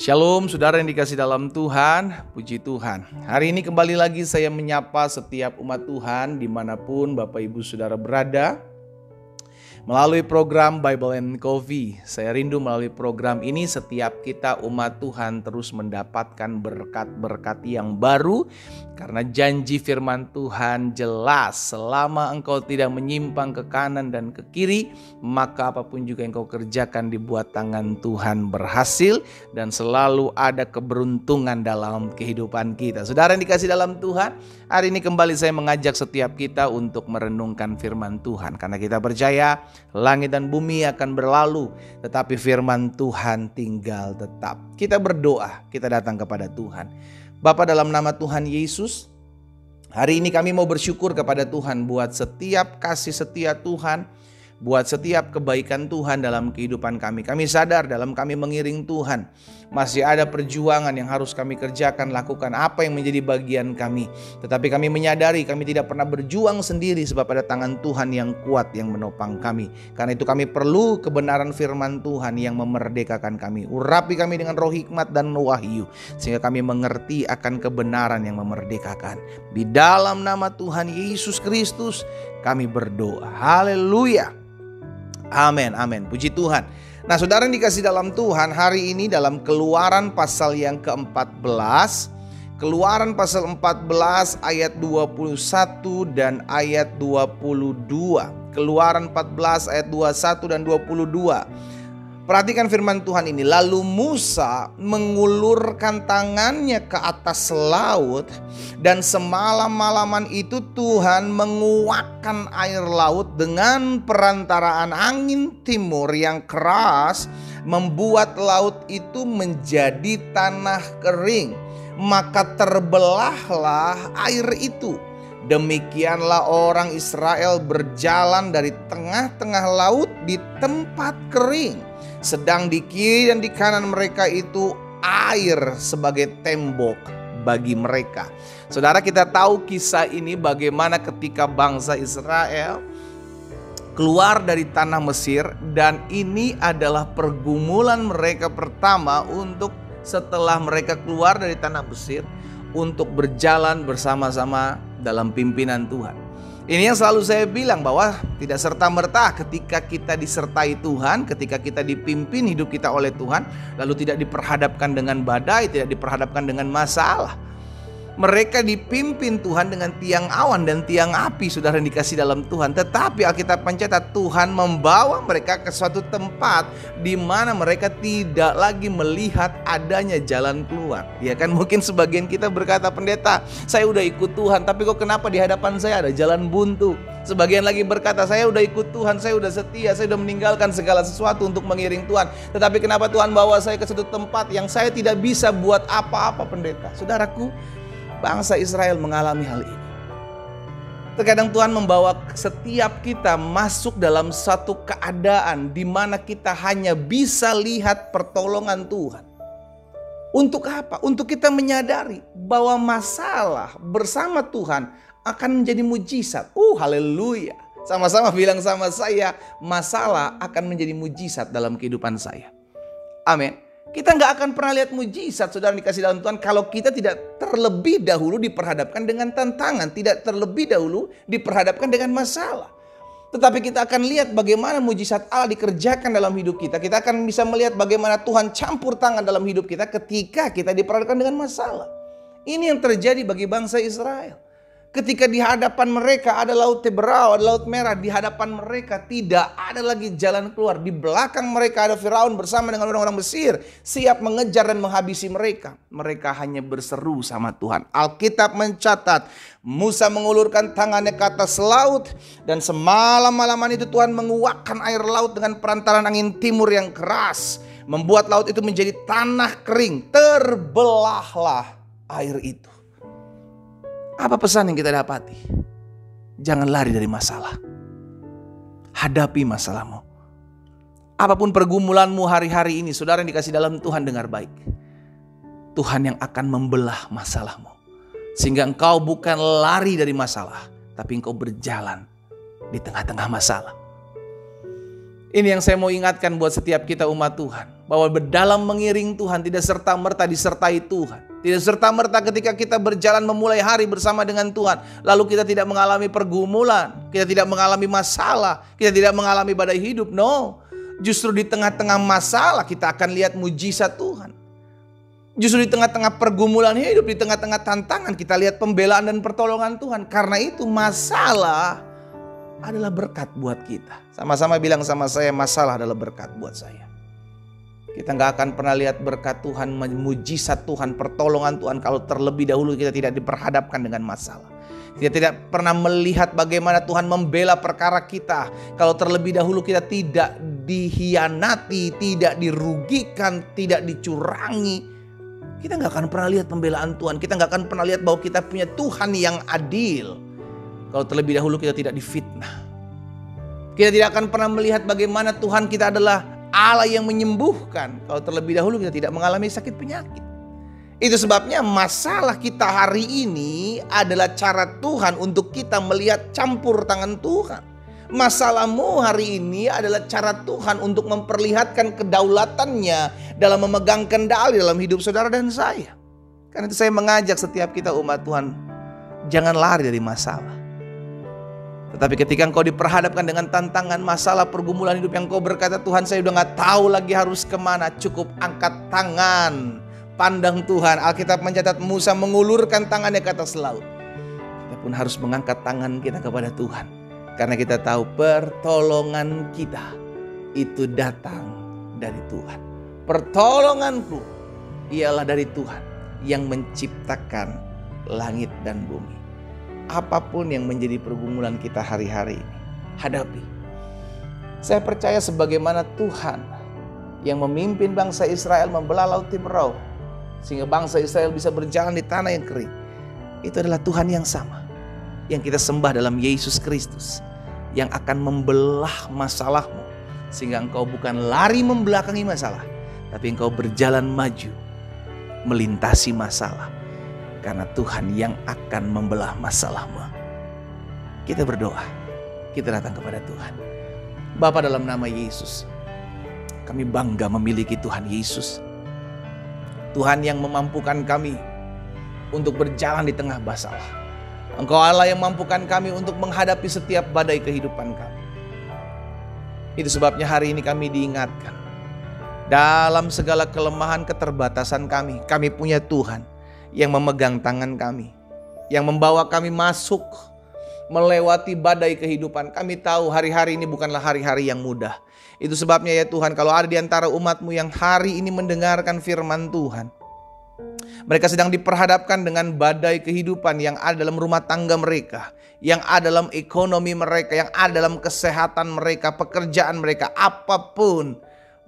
Shalom saudara yang dikasih dalam Tuhan, puji Tuhan. Hari ini kembali lagi saya menyapa setiap umat Tuhan dimanapun Bapak Ibu Saudara berada. Melalui program Bible and Coffee, saya rindu melalui program ini setiap kita umat Tuhan terus mendapatkan berkat-berkat yang baru. Karena janji firman Tuhan jelas, selama engkau tidak menyimpang ke kanan dan ke kiri, maka apapun juga yang kau kerjakan dibuat tangan Tuhan berhasil dan selalu ada keberuntungan dalam kehidupan kita. Saudara yang dikasih dalam Tuhan, hari ini kembali saya mengajak setiap kita untuk merenungkan firman Tuhan. Karena kita percaya langit dan bumi akan berlalu, tetapi firman Tuhan tinggal tetap. Kita berdoa, kita datang kepada Tuhan. Bapa, dalam nama Tuhan Yesus, hari ini kami mau bersyukur kepada Tuhan buat setiap kasih setia Tuhan, buat setiap kebaikan Tuhan dalam kehidupan kami. Kami sadar dalam kami mengiring Tuhan, masih ada perjuangan yang harus kami kerjakan, lakukan apa yang menjadi bagian kami. Tetapi kami menyadari kami tidak pernah berjuang sendiri, sebab ada tangan Tuhan yang kuat yang menopang kami. Karena itu kami perlu kebenaran firman Tuhan yang memerdekakan kami. Urapi kami dengan roh hikmat dan wahyu, sehingga kami mengerti akan kebenaran yang memerdekakan. Di dalam nama Tuhan Yesus Kristus kami berdoa. Haleluya. Amin, amin. Puji Tuhan. Nah, saudara yang dikasih dalam Tuhan, hari ini dalam Keluaran pasal yang ke-14, Keluaran pasal 14 ayat 21 dan ayat 22. Keluaran 14 ayat 21 dan 22. Perhatikan firman Tuhan ini. Lalu Musa mengulurkan tangannya ke atas laut, dan semalam-malaman itu Tuhan menguakkan air laut dengan perantaraan angin timur yang keras, membuat laut itu menjadi tanah kering. Maka terbelahlah air itu. Demikianlah orang Israel berjalan dari tengah-tengah laut di tempat kering. Sedang di kiri dan di kanan mereka itu air sebagai tembok bagi mereka. Saudara, kita tahu kisah ini bagaimana ketika bangsa Israel keluar dari tanah Mesir, dan ini adalah pergumulan mereka pertama untuk setelah mereka keluar dari tanah Mesir untuk berjalan bersama-sama dalam pimpinan Tuhan. Ini yang selalu saya bilang, bahwa tidak serta-merta ketika kita disertai Tuhan, ketika kita dipimpin hidup kita oleh Tuhan, lalu tidak diperhadapkan dengan badai, tidak diperhadapkan dengan masalah. Mereka dipimpin Tuhan dengan tiang awan dan tiang api, saudara yang dikasih dalam Tuhan. Tetapi Alkitab mencatat Tuhan membawa mereka ke suatu tempat di mana mereka tidak lagi melihat adanya jalan keluar. Ya kan, mungkin sebagian kita berkata, pendeta, saya udah ikut Tuhan, tapi kok kenapa di hadapan saya ada jalan buntu? Sebagian lagi berkata, saya udah ikut Tuhan, saya udah setia, saya udah meninggalkan segala sesuatu untuk mengiring Tuhan. Tetapi kenapa Tuhan bawa saya ke suatu tempat yang saya tidak bisa buat apa-apa, pendeta? Saudaraku, bangsa Israel mengalami hal ini. Terkadang Tuhan membawa setiap kita masuk dalam satu keadaan di mana kita hanya bisa lihat pertolongan Tuhan. Untuk apa? Untuk kita menyadari bahwa masalah bersama Tuhan akan menjadi mujizat. Haleluya. Sama-sama bilang sama saya, masalah akan menjadi mujizat dalam kehidupan saya. Amin. Kita nggak akan pernah lihat mujizat, saudara dikasih dalam Tuhan, kalau kita tidak terlebih dahulu diperhadapkan dengan tantangan, tidak terlebih dahulu diperhadapkan dengan masalah. Tetapi kita akan lihat bagaimana mujizat Allah dikerjakan dalam hidup kita. Kita akan bisa melihat bagaimana Tuhan campur tangan dalam hidup kita ketika kita diperhadapkan dengan masalah. Ini yang terjadi bagi bangsa Israel. Ketika di hadapan mereka ada laut Teberau, ada laut merah, di hadapan mereka tidak ada lagi jalan keluar. Di belakang mereka ada Firaun bersama dengan orang-orang Mesir, siap mengejar dan menghabisi mereka. Mereka hanya berseru sama Tuhan. Alkitab mencatat, Musa mengulurkan tangannya ke atas laut, dan semalam-malaman itu Tuhan menguakkan air laut dengan perantaran angin timur yang keras, membuat laut itu menjadi tanah kering. Terbelahlah air itu. Apa pesan yang kita dapati? Jangan lari dari masalah. Hadapi masalahmu. Apapun pergumulanmu hari-hari ini, saudara yang dikasih dalam Tuhan, dengar baik. Tuhan yang akan membelah masalahmu. Sehingga engkau bukan lari dari masalah, tapi engkau berjalan di tengah-tengah masalah. Ini yang saya mau ingatkan buat setiap kita umat Tuhan. Bahwa dalam mengiring Tuhan tidak serta-merta disertai Tuhan. Tidak serta-merta ketika kita berjalan memulai hari bersama dengan Tuhan, lalu kita tidak mengalami pergumulan, kita tidak mengalami masalah, kita tidak mengalami badai hidup. No, justru di tengah-tengah masalah kita akan lihat mujizat Tuhan. Justru di tengah-tengah pergumulan hidup, di tengah-tengah tantangan kita lihat pembelaan dan pertolongan Tuhan. Karena itu masalah adalah berkat buat kita. Sama-sama bilang sama saya, masalah adalah berkat buat saya. Kita gak akan pernah lihat berkat Tuhan, mujizat Tuhan, pertolongan Tuhan kalau terlebih dahulu kita tidak diperhadapkan dengan masalah. Kita tidak pernah melihat bagaimana Tuhan membela perkara kita kalau terlebih dahulu kita tidak dihianati, tidak dirugikan, tidak dicurangi. Kita gak akan pernah lihat pembelaan Tuhan. Kita gak akan pernah lihat bahwa kita punya Tuhan yang adil kalau terlebih dahulu kita tidak difitnah. Kita tidak akan pernah melihat bagaimana Tuhan kita adalah Allah yang menyembuhkan kalau terlebih dahulu kita tidak mengalami sakit penyakit. Itu sebabnya masalah kita hari ini adalah cara Tuhan untuk kita melihat campur tangan Tuhan. Masalahmu hari ini adalah cara Tuhan untuk memperlihatkan kedaulatannya dalam memegang kendali dalam hidup saudara dan saya. Karena itu saya mengajak setiap kita umat Tuhan, jangan lari dari masalah. Tetapi ketika engkau diperhadapkan dengan tantangan, masalah, pergumulan hidup yang kau berkata, Tuhan saya udah gak tahu lagi harus kemana. Cukup angkat tangan, pandang Tuhan. Alkitab mencatat Musa mengulurkan tangannya ke atas laut. Kita pun harus mengangkat tangan kita kepada Tuhan. Karena kita tahu pertolongan kita itu datang dari Tuhan. Pertolonganku ialah dari Tuhan yang menciptakan langit dan bumi. Apapun yang menjadi pergumulan kita hari-hari ini, hadapi. Saya percaya sebagaimana Tuhan yang memimpin bangsa Israel membelah Laut Timrau, sehingga bangsa Israel bisa berjalan di tanah yang kering. Itu adalah Tuhan yang sama yang kita sembah dalam Yesus Kristus, yang akan membelah masalahmu, sehingga engkau bukan lari membelakangi masalah, tapi engkau berjalan maju melintasi masalah. Karena Tuhan yang akan membelah masalahmu. Kita berdoa, kita datang kepada Tuhan. Bapa, dalam nama Yesus, kami bangga memiliki Tuhan Yesus. Tuhan yang memampukan kami untuk berjalan di tengah masalah. Engkau Allah yang mampukan kami untuk menghadapi setiap badai kehidupan kami. Itu sebabnya hari ini kami diingatkan, dalam segala kelemahan keterbatasan kami punya Tuhan yang memegang tangan kami, yang membawa kami masuk melewati badai kehidupan. Kami tahu hari-hari ini bukanlah hari-hari yang mudah. Itu sebabnya ya Tuhan, kalau ada di antara umat-Mu yang hari ini mendengarkan firman Tuhan, mereka sedang diperhadapkan dengan badai kehidupan yang ada dalam rumah tangga mereka, yang ada dalam ekonomi mereka, yang ada dalam kesehatan mereka, pekerjaan mereka, apapun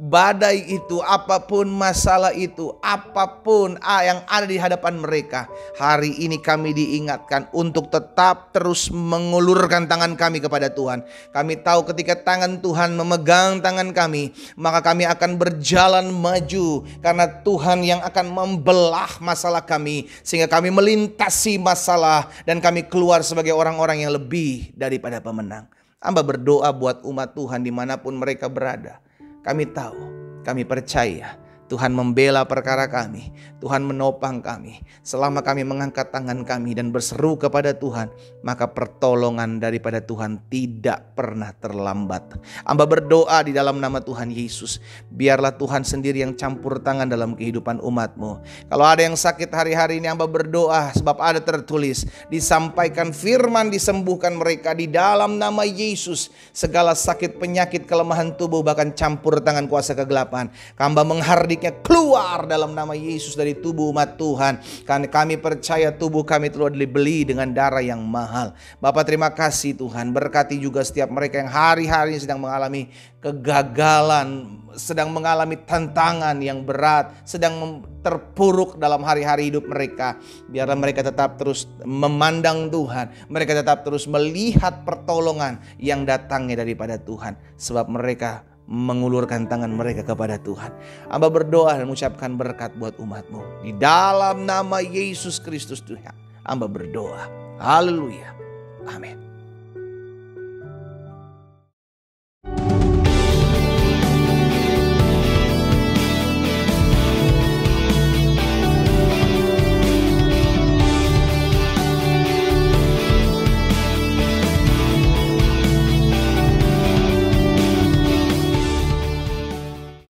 badai itu, apapun masalah itu, apapun yang ada di hadapan mereka, hari ini kami diingatkan untuk tetap terus mengulurkan tangan kami kepada Tuhan. Kami tahu ketika tangan Tuhan memegang tangan kami, maka kami akan berjalan maju, karena Tuhan yang akan membelah masalah kami, sehingga kami melintasi masalah dan kami keluar sebagai orang-orang yang lebih daripada pemenang. Hamba berdoa buat umat Tuhan dimanapun mereka berada. Kami tahu, kami percaya Tuhan membela perkara kami, Tuhan menopang kami. Selama kami mengangkat tangan kami dan berseru kepada Tuhan, maka pertolongan daripada Tuhan tidak pernah terlambat. Hamba berdoa di dalam nama Tuhan Yesus, biarlah Tuhan sendiri yang campur tangan dalam kehidupan umat-Mu. Kalau ada yang sakit hari-hari ini, hamba berdoa sebab ada tertulis, disampaikan firman, disembuhkan mereka di dalam nama Yesus. Segala sakit, penyakit, kelemahan tubuh, bahkan campur tangan kuasa kegelapan, hamba menghardik keluar dalam nama Yesus dari tubuh umat Tuhan. Karena kami percaya tubuh kami telah dibeli dengan darah yang mahal. Bapa, terima kasih Tuhan. Berkati juga setiap mereka yang hari-hari sedang mengalami kegagalan, sedang mengalami tantangan yang berat, sedang terpuruk dalam hari-hari hidup mereka. Biarlah mereka tetap terus memandang Tuhan, mereka tetap terus melihat pertolongan yang datangnya daripada Tuhan, sebab mereka mengulurkan tangan mereka kepada Tuhan. Hamba berdoa dan mengucapkan berkat buat umat-Mu di dalam nama Yesus Kristus Tuhan. Hamba berdoa. Haleluya. Amin.